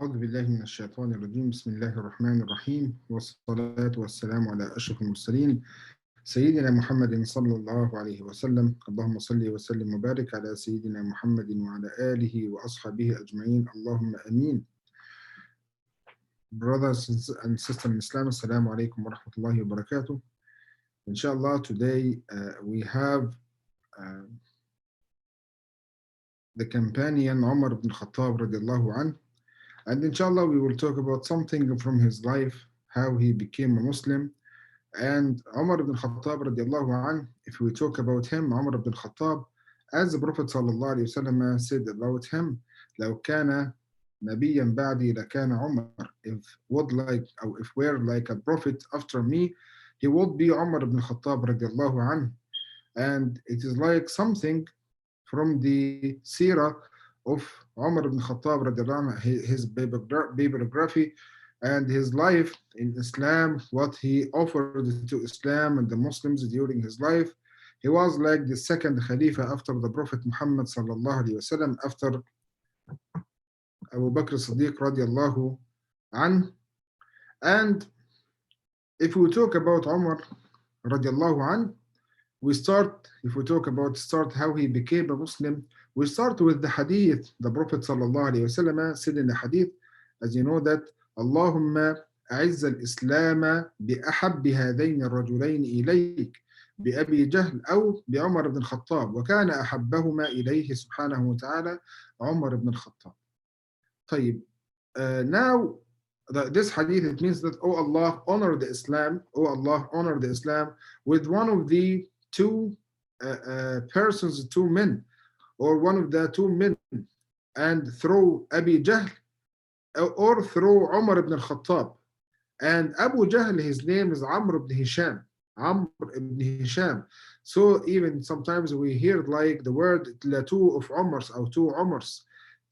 أعوذ بالله من الشيطان الرجيم بسم الله الرحمن الرحيم والصلاة والسلام على أشرف المرسلين سيدنا محمد صلى الله عليه وسلم اللهم صل وسلم وبارك على سيدنا محمد وعلى آله وأصحابه أجمعين اللهم آمين. Brothers and sisters in Islam, Assalamu alaikum wa rahmatullahi wa barakatuh. Inshallah, today we have uh, the companion Umar ibn Khattab radiallahu anhu. And inshallah, we will talk about something from his life, how he became a Muslim. And Umar ibn Khattab radiallahu anhu, if we talk about him, Umar ibn Khattab, as the Prophet sallallahu alayhi wasallam said about him, لو كان نبيا بعدي لكان عمر. If would like, or if we're like a prophet after me, he would be Umar ibn Khattab radiallahu anhu. And it is like something from the seerah of Umar ibn Khattab radiallahu anhu, his bibliography and his life in Islam, what he offered to Islam and the Muslims during his life. He was like the second Khalifa after the Prophet Muhammad sallallahu alaihi wasallam, after Abu Bakr Siddiq radiallahu anhu. And if we talk about Umar radiallahu anhu, if we talk about how he became a Muslim, we start with the hadith. The Prophet sallallahu alaihi wasallam said in the hadith, as you know, that اللهم أعز الإسلام بأحب هذين الرجلين إليك بأبي جهل أو بعمر بن الخطاب وكان أحبهما إليه سبحانه وتعالى عمر بن الخطاب. طيب, now this hadith, it means that, oh Allah, honor the Islam, oh Allah, honor the Islam with one of the two persons, two men, or one of the two men, and throw Abi Jahl, or through Umar ibn al-Khattab. And Abu Jahl, his name is Amr ibn Hisham. Amr ibn Hisham. So even sometimes we hear like the word la two of Umars or two Umars.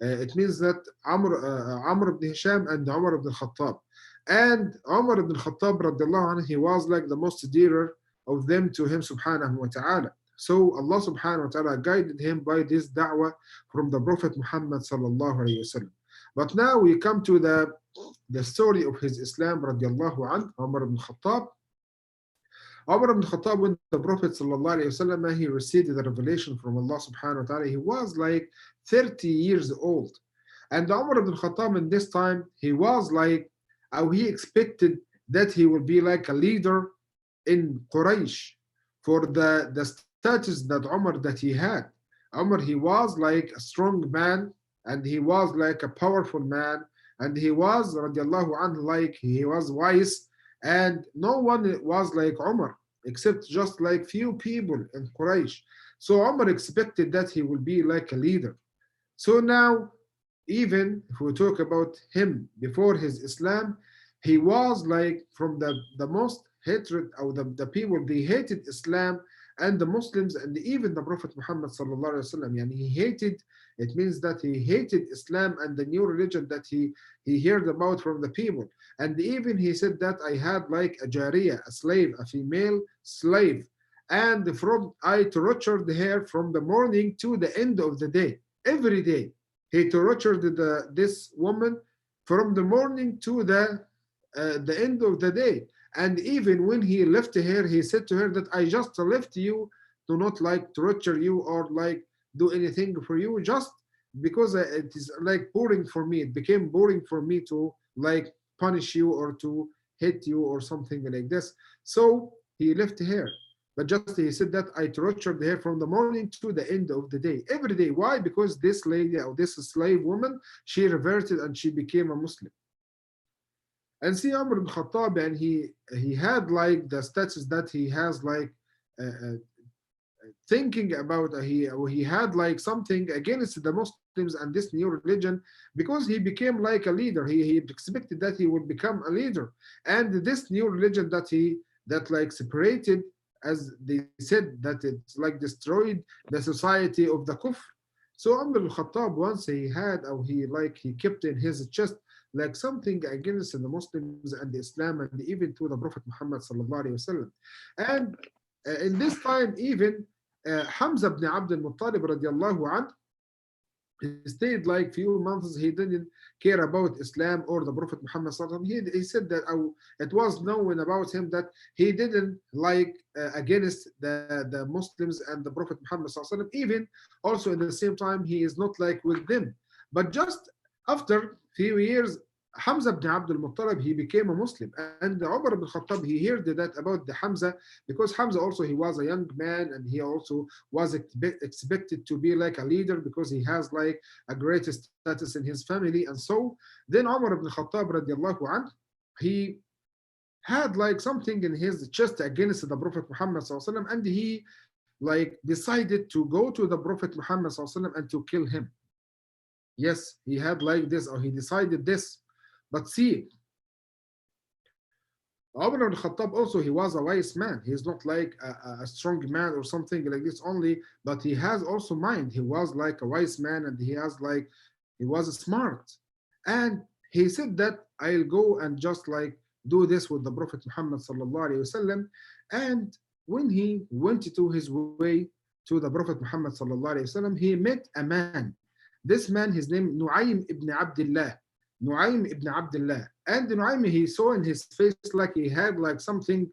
It means that Amr ibn Hisham and Umar ibn al-Khattab. And Umar ibn al-Khattab radiallahu anhu, he was like the most dearer of them to him subhanahu wa ta'ala. So Allah subhanahu wa ta'ala guided him by this da'wah from the Prophet Muhammad sallallahu alayhi wa sallam. But now we come to the story of his Islam radiallahu anhu, Umar ibn Khattab. Umar ibn Khattab, when the Prophet sallallahu alayhi wasallam, he received the revelation from Allah subhanahu wa ta'ala, he was like 30 years old. And Umar ibn Khattab in this time, he was like, he expected that he would be like a leader in Quraysh for the status that Umar that he had. Umar, he was like a strong man, and he was like a powerful man, and he was radiallahu anhu, like he was wise, and no one was like Umar except just like few people in Quraysh. So Umar expected that he will be like a leader. So now, even if we talk about him before his Islam, he was like from the most hatred, or the people, they hated Islam and the Muslims and even the Prophet Muhammad sallallahu alaihi wasallam. Yani he hated, it means that he hated Islam and the new religion that he heard about from the people. And even he said that I had like a jariya, a slave, a female slave, and I tortured her from the morning to the end of the day. Every day he tortured this woman from the morning to the end of the day. And even when he left her, he said to her that I just left you to not like torture you or like do anything for you, just because it is like boring for me. It became boring for me to like punish you or to hit you or something like this. So he left her. But just he said that I tortured her from the morning to the end of the day, every day. Why? Because this lady or this slave woman, she reverted and she became a Muslim. And see, Umar ibn Khattab, and he had like the status that he has like thinking about, he had like something against the Muslims and this new religion, because he became like a leader. He expected that he would become a leader, and this new religion that like separated, as they said, that it's like destroyed the society of the kufr. So Umar ibn Khattab, once he kept in his chest like something against the Muslims and the Islam and even to the Prophet Muhammad sallallahu alaihi wasallam. And in this time, even Hamza ibn Abd al-Muttalib radiallahu anhu, He stayed like few months. He didn't care about Islam or the Prophet Muhammad sallallahu alaihi wasallam. He said that it was known about him that he didn't like against the Muslims and the Prophet Muhammad sallallahu alaihi wasallam. Even also at the same time, he is not like with them. But just after few years, Hamza ibn Abdul Muttalib, he became a Muslim, and Umar ibn Khattab, he heard that about the Hamza, because Hamza also, he was a young man, and he also was expected to be like a leader because he has like a great status in his family. And so then Umar ibn Khattab radiallahu anh, he had like something in his chest against the Prophet Muhammad sallallahu alaihi wasallam, and he like decided to go to the Prophet Muhammad sallallahu alaihi wasallam and to kill him. Yes, he had like this, or he decided this. But see, Umar ibn Khattab also, he was a wise man. He's not like a strong man or something like this only, but he has also mind. He was like a wise man, and he has like, he was smart. And he said that I'll go and just like do this with the Prophet Muhammad sallallahu alaihi wasallam. And when he went to his way to the Prophet Muhammad sallallahu alaihi wasallam, he met a man. This man, his name Nu'aym ibn Abdullah. Nu'aym ibn Abdullah. And Nu'aym, he saw in his face like he had like something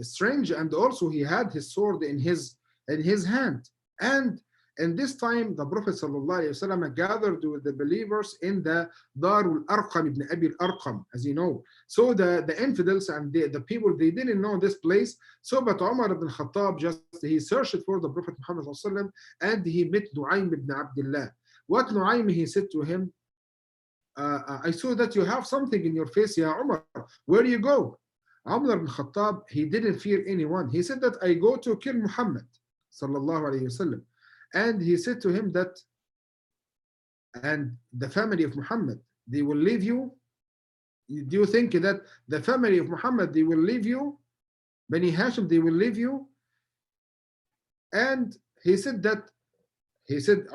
strange, and also he had his sword in his hand. And in this time, the Prophet ﷺ gathered with the believers in the Dar al-Arqam ibn Abi al-Arqam, as you know. So the infidels and the people, they didn't know this place. So but Umar ibn Khattab, just he searched for the Prophet Muhammad ﷺ, and he met Nu'aym ibn Abdullah. What Nu'aym, he said to him, I saw that you have something in your face, Ya Umar. Where do you go? Umar ibn Khattab, he didn't fear anyone. He said that I go to kill Muhammad sallallahu alayhi wasallam. And he said to him that, and the family of Muhammad, they will leave you. Do you think that the family of Muhammad, they will leave you? Bani Hashim, they will leave you? And he said that,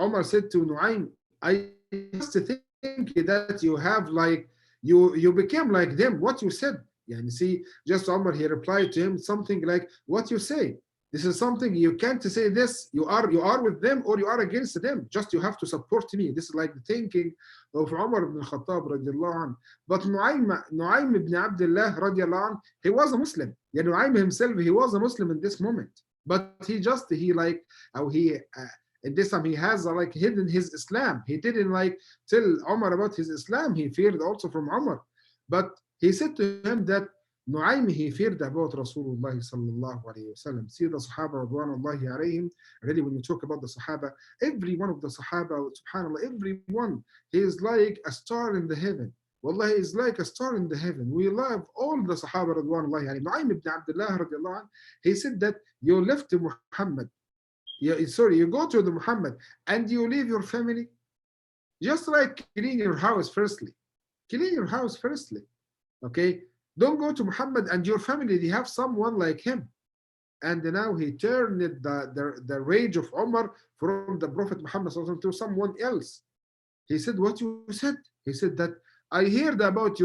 Umar said to Nu'aym, I just think that you have like, you became like them, what you said. Yani see, just Umar, he replied to him something like, what you say. This is something you can't say this. You are with them or you are against them. Just you have to support me. This is like the thinking of Umar ibn Khattab radiallahu anh. But Nu'aym ibn Abdullah radiallahu anh, he was a Muslim. Yeah, Nu'aym himself, he was a Muslim in this moment. But he like, how he, in this time he has like hidden his Islam. He didn't like tell Umar about his Islam. He feared also from Umar. But he said to him that Nu'aym, he feared about Rasulullah sallallahu alayhi wasallam. See the Sahaba radwanullahi alayhim. Really, when you talk about the Sahaba, every one of the Sahaba, subhanallah, everyone, he is like a star in the heaven. Wallah, he is like a star in the heaven. We love all the Sahaba radwanullahi alayhim. Nu'aym ibn Abdullah radiallahu anh, he said that you left Muhammad. You go to the Muhammad and you leave your family. Just like clean your house firstly. Clean your house firstly. Okay? Don't go to Muhammad and your family, they have someone like him. And now he turned the rage of Umar from the Prophet Muhammad to someone else. He said, what you said? He said that I heard about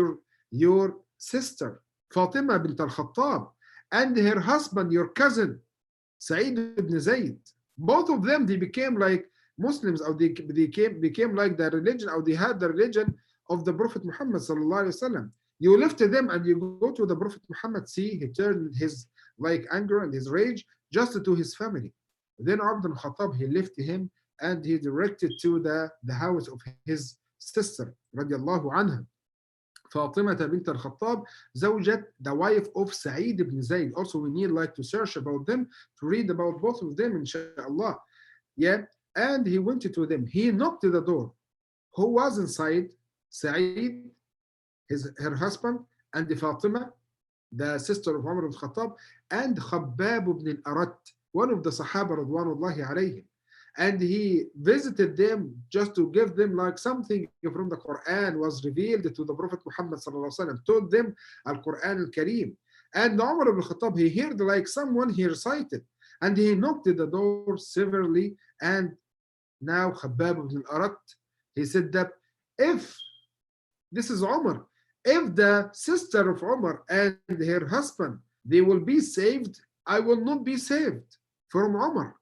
your sister, Fatima bint al-Khattab, and her husband, your cousin, Sa'id ibn Zayd. Both of them, they became like Muslims, or they became like the religion, or they had the religion of the Prophet Muhammad sallallahu alaihi wasallam. You left them and you go to the Prophet Muhammad. See, he turned his like anger and his rage just to his family. Then Abdul Khattab, he left him and he directed to the house of his sister, radiallahu anha. Fatima bint al-Khattab, zawjat, the wife of Sa'id ibn Zayd. Also, we need like to search about them, to read about both of them, inshallah. Yeah, and he went to them. He knocked at the door. Who was inside? Sa'id, her husband, and Fatima, the sister of Umar ibn Khattab, and Khabbab ibn al-Arat, one of the Sahaba radwanullahi alayhim. And he visited them just to give them like something from the Quran was revealed to the Prophet Muhammad sallallahu alaihi wasallam, told them Al-Quran al-Kareem. And Umar ibn Khattab, he heard like someone he recited, and he knocked at the door severely. And now Khabbab ibn al-Arat, he said that if this is Umar, if the sister of Umar and her husband, they will be saved, I will not be saved from Umar.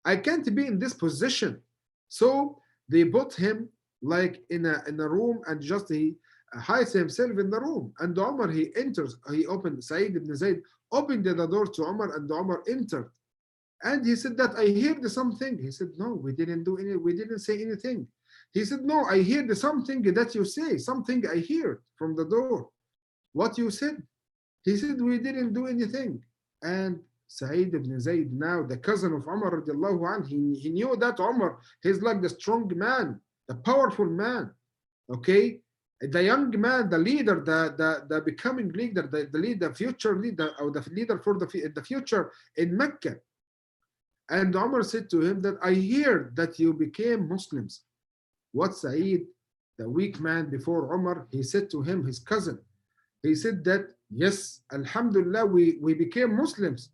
I can't be in this position. So They put him like in a room, and just he hides himself in the room. And Omar, he enters, he opened, Sa'id ibn Zayd opened the door to Omar, and Omar entered. And he said that I heard something. He said, no, we didn't say anything. He said, no, I heard something that you say, something I heard from the door. What you said? He said, we didn't do anything. And Sa'id ibn Zayd, now the cousin of Umar radiallahu anh, he knew that Umar, he's like the strong man, the powerful man, okay? The young man, the leader, the becoming leader, the leader, the future leader, or the leader for the future in Mecca. And Umar said to him that I hear that you became Muslims. What Sa'id, the weak man before Umar, he said to him, his cousin, he said that, yes, Alhamdulillah, we became Muslims.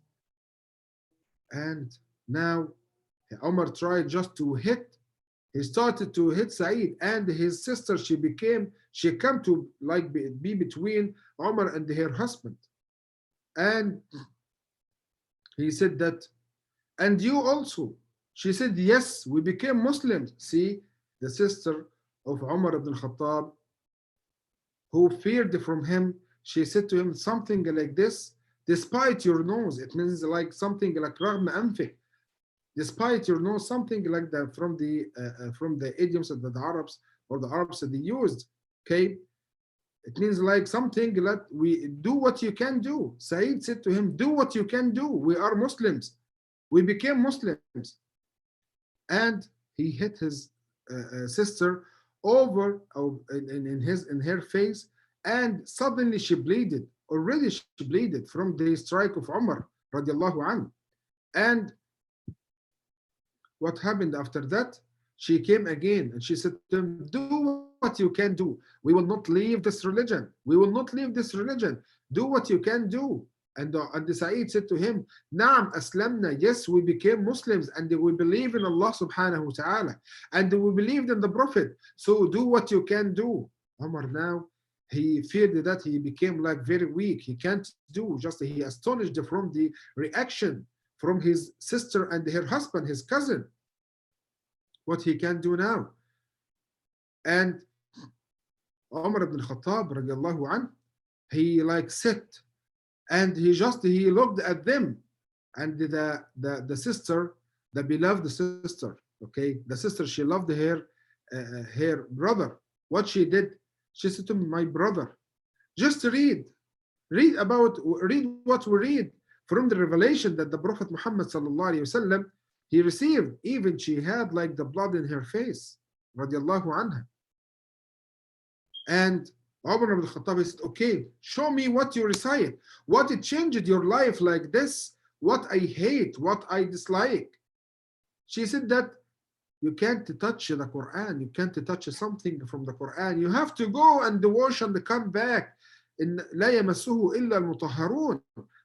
And now Umar tried just to hit, he started to hit Sa'id, and his sister, she come to like be between Umar and her husband. And he said that, and you also. She said, yes, we became Muslims. See, the sister of Umar ibn Khattab, who feared from him, she said to him something like this, despite your nose. It means like something like رغم أنفك, despite your nose, something like that from the idioms that the Arabs or the Arabs that they used. Okay, it means like something that we do what you can do. Said said to him, do what you can do. We are Muslims. We became Muslims. And he hit his sister over in her face, and suddenly she bleeded. Already she bleeded from the strike of Umar radiallahu anhu. And what happened after that? She came again and she said to him, do what you can do. We will not leave this religion. We will not leave this religion. Do what you can do. And the Sa'id said to him, Naam aslamna, yes, we became Muslims and we believe in Allah subhanahu wa ta'ala. And we believed in the Prophet. So do what you can do. Umar now, he feared that he became like very weak. He can't do, just he astonished from the reaction from his sister and her husband, his cousin, what he can do now. And Umar ibn Khattab radiallahu anh, he like sat, and he looked at them, and the sister, the beloved sister, okay, the sister, she loved her brother. What she did, she said to me, my brother, just read what we read from the revelation that the Prophet Muhammad sallallahu alaihi wasallam he received. Even she had like the blood in her face, radiallahu anha. And Umar ibn Khattab said, okay, show me what you recite, what it changed your life like this, what I hate, what I dislike. She said that you can't touch the Quran, you can't touch something from the Quran. You have to go and wash and come back. In لا يمسه إلا المطهرون.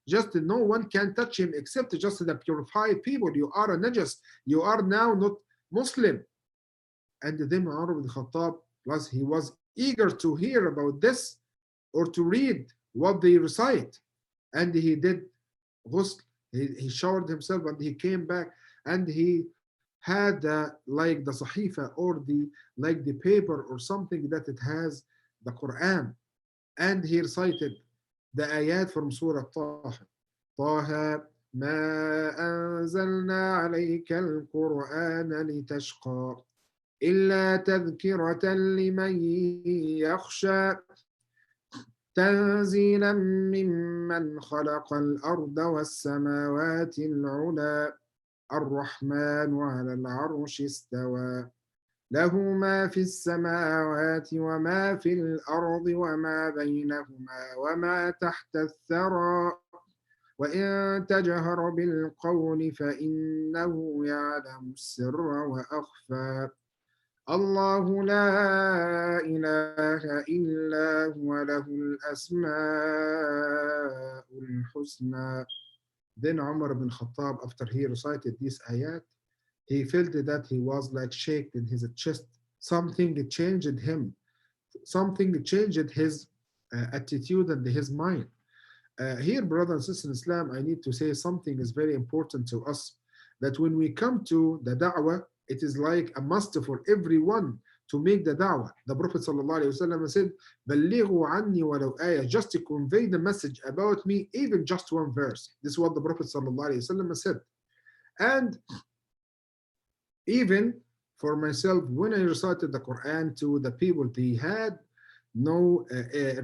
Just no one can touch him except just the purified people. You are a najas. You are now not Muslim. And then Umar ibn Khattab he was eager to hear about this or to read what they recite. And he did ghusl. He showered himself and he came back and he had like the sahifa or the paper or something that it has the Quran, and he recited the ayat from Surah Taha. Taha ما أنزلنا عليك القرآن لتشقى إلا تذكرة لمن يخشى تنزيلا ممن خلق الأرض والسماوات العلى الرحمن على العرش استوى له ما في السماوات وما في الأرض وما بينهما وما تحت الثرى وإن تجهر بالقول فإنه يعلم السر وأخفى الله لا إله إلا هو له الأسماء الحسنى. Then Umar ibn Khattab, after he recited these ayat, he felt that he was like shaken in his chest. Something changed him. Something changed his attitude and his mind. Here, brothers and sisters in Islam, I need to say something is very important to us. That when we come to the da'wah, It is like a must for everyone to make the da'wah. The Prophet ﷺ said, بَلِّغُوا عَنِّي وَلَوْ آيَةً, just to convey the message about me, even just one verse. This is what the Prophet ﷺ said. And even for myself, when I recited the Quran to the people, they had no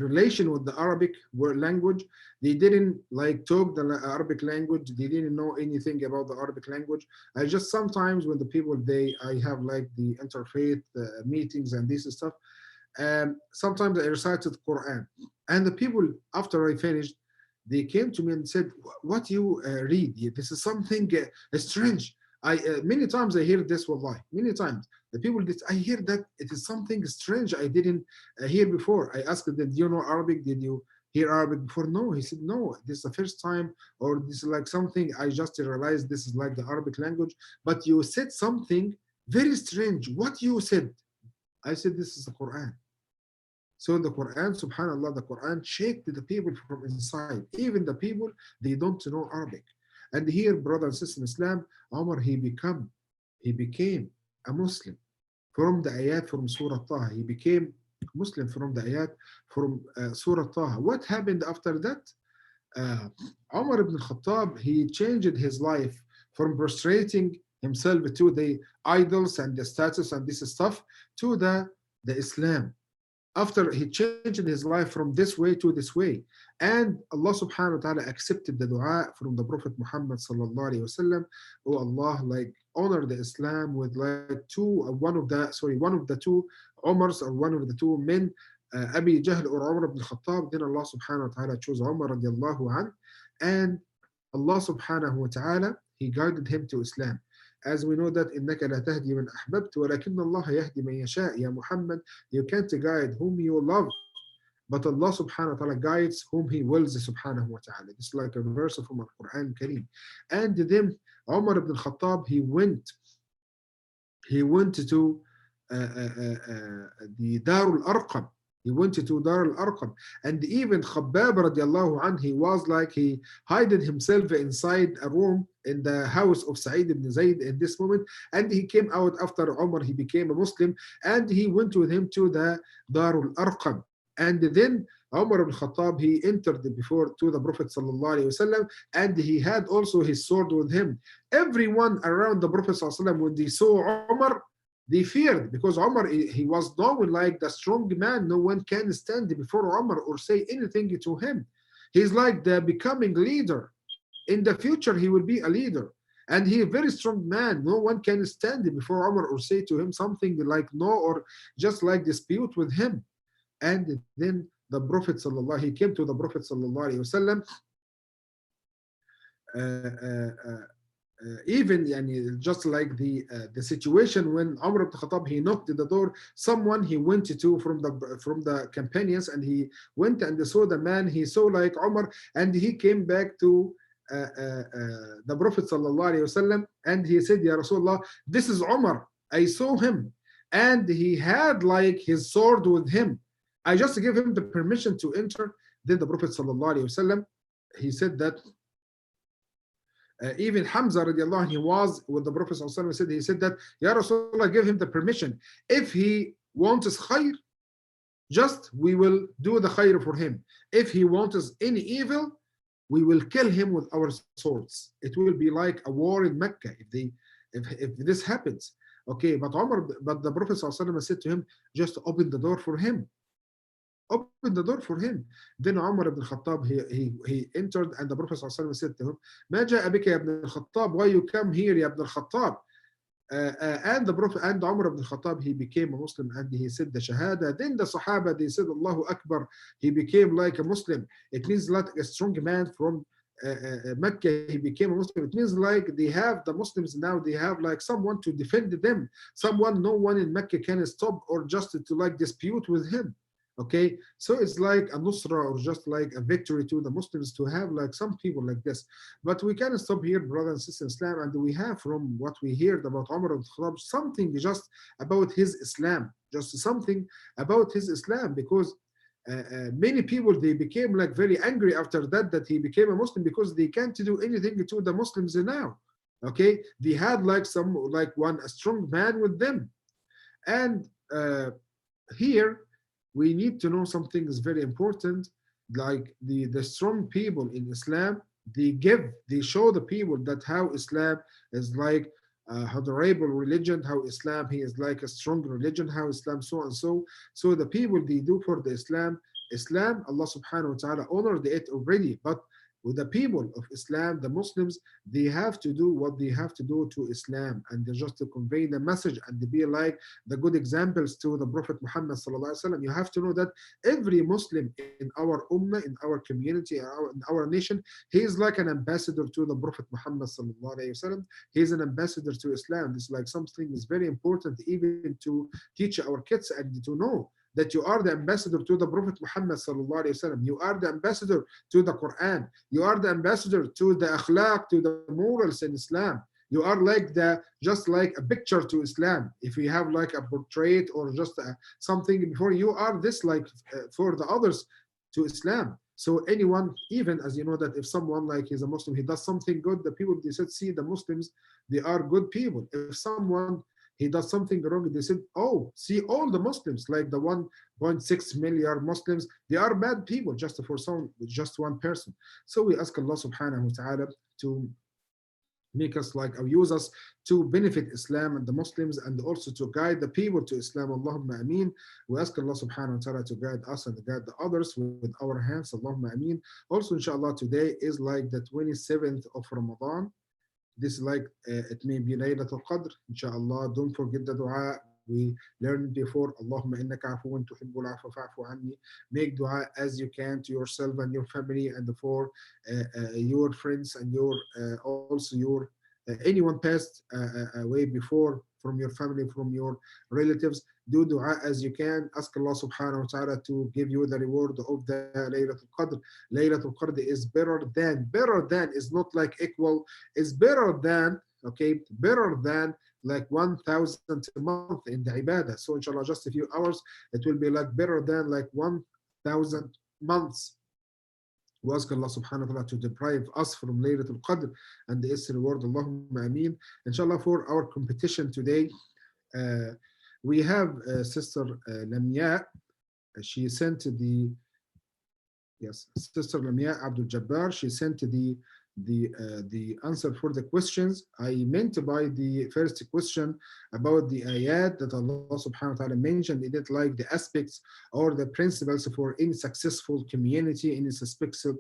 relation with the Arabic language. They didn't like talk the Arabic language. They didn't know anything about the Arabic language. I just sometimes when the people I have like the interfaith meetings and this stuff. Sometimes I recited Quran, and the people after I finished, they came to me and said, "What you read? This is something strange." I many times I hear this. Wallahi, many times the people that I hear that it is something strange I didn't hear before. I asked them, "Did you know Arabic? Did you hear Arabic before?" No, he said, "No, this is the first time, or this is like something I just realized this is like the Arabic language." But you said something very strange. What you said? I said, "This is the Quran." So the Quran, subhanAllah, the Quran shaped the people from inside. Even the people, they don't know Arabic. And here, brother and sister in Islam, Umar, he became a Muslim from the ayat from Surah Taha. He became Muslim from the ayat from Surah Taha. What happened after that? Uh, Umar ibn Khattab, he changed his life from prostrating himself to the idols and the status and this stuff to the Islam. After he changed his life from this way to this way, and Allah subhanahu wa ta'ala accepted the dua from the Prophet Muhammad sallallahu alaihi wasallam. Oh Allah, like honor the Islam with like one of the two Umars, or one of the two men, Abi Jahl or Umar ibn Khattab. Then Allah subhanahu wa ta'ala chose Umar radiallahu an, and Allah subhanahu wa ta'ala, he guided him to Islam. As we know that إنك لا تهدي من أحببت ولكن الله يهدي من يشاء. يا Muhammad, you can't guide whom you love, but Allah subhanahu wa ta'ala guides whom He wills subhanahu wa ta'ala. It's like a verse from the Quran Kareem. And then Umar ibn Khattab, he went to the Darul Arqam. He went to Darul Arqam. And even Khabbab radiallahu anh, he was like, he hided himself inside a room in the house of Sa'id ibn Zayd in this moment. And he came out after Umar, he became a Muslim, and he went with him to the Darul Arqam. And then Umar ibn Khattab, he entered before to the Prophet sallallahu alaihi wasallam, and he had also his sword with him. Everyone around the Prophet sallallahu alaihi wasallam, when they saw Umar, they feared, because Umar, he was known like the strong man. No one can stand before Umar or say anything to him. He's like the becoming leader. In the future, he will be a leader. And he a very strong man. No one can stand before Umar or say to him something like no, or just like dispute with him. And then the Prophet sallallahu, he came to the Prophet sallallahu alaihi wasallam. Even yani, just like the situation when Umar ibn Khattab, he knocked at the door, someone he went to from the companions, and he went and saw the man, he saw like Umar, and he came back to the Prophet sallallahu alaihi wasallam, and he said, Ya Rasulullah, this is Umar, I saw him, and he had like his sword with him. I just gave him the permission to enter. Then the Prophet sallallahu alaihi wasallam, he said that even Hamza radiallahu anh, he was with the Prophet said, he said that, Ya Rasulullah, give him the permission. If he wants khair, just we will do the khair for him. If he wants any evil, we will kill him with our swords. It will be like a war in Mecca if this happens. Okay, but the Prophet said to him, just open the door for him. Open the door for him. Then Umar ibn Khattab, he entered, and the Prophet ﷺ said to him, ما جاء بك يا ابن الخطاب? Why you come here, ya ibn al-Khattab? And the Prophet and Umar ibn Khattab, he became a Muslim, and he said the Shahada. Then the Sahaba, they said Allahu Akbar. He became like a Muslim. It means like a strong man from Mecca, he became a Muslim. It means like the Muslims now, they have like someone to defend them. Someone no one in Mecca can stop or just to like dispute with him. Okay, so it's like a nusra, or just like a victory to the Muslims to have like some people like this. But we can stop here, brother and sister in Islam, and we have from what we heard about Umar ibn Khattab something just about his Islam, just something about his Islam, because many people, they became like very angry after that he became a Muslim, because they can't do anything to the Muslims now. Okay, they had like some like one a strong man with them. And here we need to know something is very important, like the strong people in Islam, they show the people that how Islam is like a honorable religion, how Islam he is like a strong religion, how Islam so and so. So the people they do for the Islam, Allah subhanahu wa ta'ala honored it already, but with the people of Islam, the Muslims, they have to do what they have to do to Islam, and they just to convey the message and to be like the good examples to the Prophet Muhammad sallallahu alaihi wasallam. You have to know that every Muslim in our ummah, in our community, in our nation, he is like an ambassador to the Prophet Muhammad sallallahu alaihi wasallam. He is an ambassador to Islam. This is like something is very important even to teach our kids and to know that you are the ambassador to the Prophet Muhammad sallallahu alaihi wasallam. You are the ambassador to the Quran. You are the ambassador to the akhlaq, to the morals in Islam. You are like the just like a picture to Islam. If you have like a portrait or just something before, you are this like for the others to Islam. So anyone, even as you know that if someone like is a Muslim, he does something good, the people they said, see the Muslims, they are good people. If someone he does something wrong, they said, oh, see all the Muslims, like the 1.6 million Muslims, they are bad people just for some, just one person. So we ask Allah subhanahu wa ta'ala to make us like or use us to benefit Islam and the Muslims and also to guide the people to Islam. Allahumma ameen. We ask Allah subhanahu wa ta'ala to guide us and guide the others with our hands. Allahumma ameen. Also, inshallah, today is like the 27th of Ramadan. This is like it may be Laylatul Qadr. Inshallah, don't forget the dua we learned before. Allahumma innaka afuun tuhibbul afwa fa'fu anni. Make dua as you can to yourself and your family and for your friends and your also your anyone passed away before from your family, from your relatives. Do dua as you can. Ask Allah subhanahu wa ta'ala to give you the reward of the Laylatul Qadr. Laylatul Qadr is better than is not like equal, is better than, okay, better than like 1,000 a month in the ibadah. So inshallah, just a few hours, it will be like better than like 1,000 months. We ask Allah subhanahu wa ta'ala to deprive us from Laylatul Qadr and its reward. Allahumma ameen. Inshallah, for our competition today, uh, we have Sister Lamia. She sent the, yes, Sister Lamia Abdul Jabbar. She sent the answer for the questions. I meant by the first question about the ayat that Allah subhanahu wa ta'ala mentioned in it, like the aspects or the principles for any successful community, any successful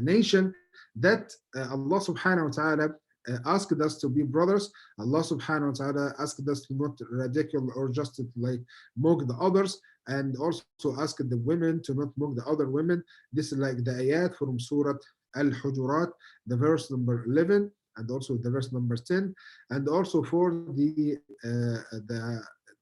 nation, that Allah subhanahu wa ta'ala asked us to be brothers. Allah subhanahu wa ta'ala asked us to not ridicule or just to like mock the others, and also asked the women to not mock the other women. This is like the ayat from Surah Al-Hujurat, the verse number 11, and also the verse number 10. And also for the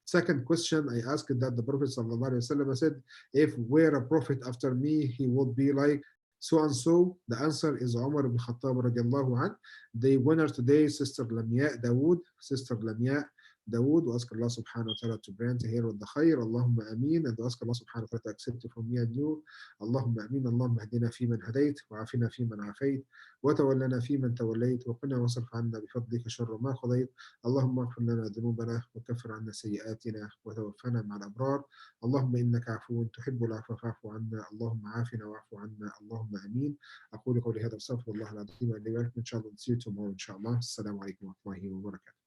second question, I asked that the Prophet ﷺ said, if we're a prophet after me, he would be like so and so. The answer is Umar ibn Khattab radiallahu anh. The winner today, Sister Lamia Dawood. Sister Lamia Dawood, we ask Allah subhanahu wa ta'ala to grant her with the khair. Allahumma ameen. And we ask Allah subhanahu wa ta'ala to accept it from me and you. Allahumma ameen. Allahumma hadina fi man hadayt, wa afina fi man afayt, wa tawallana fi man tawallayt, wa qina wasrif anna bifadlika sharra ma qadayt. Allahumma aghfir lana dhunubana, wa kaffir anna sayyi'atina, wa tawaffana ma'al abrar. Allahumma innaka afuun tuhibbul afwa fa'fu anna. Allahumma afina wa'fu anna. Allahumma ameen. أقول قولي هذا واستغفر الله العظيم لي ولكم. إن شاء الله see you tomorrow إن شاء الله. السلام عليكم ورحمة الله وبركاته.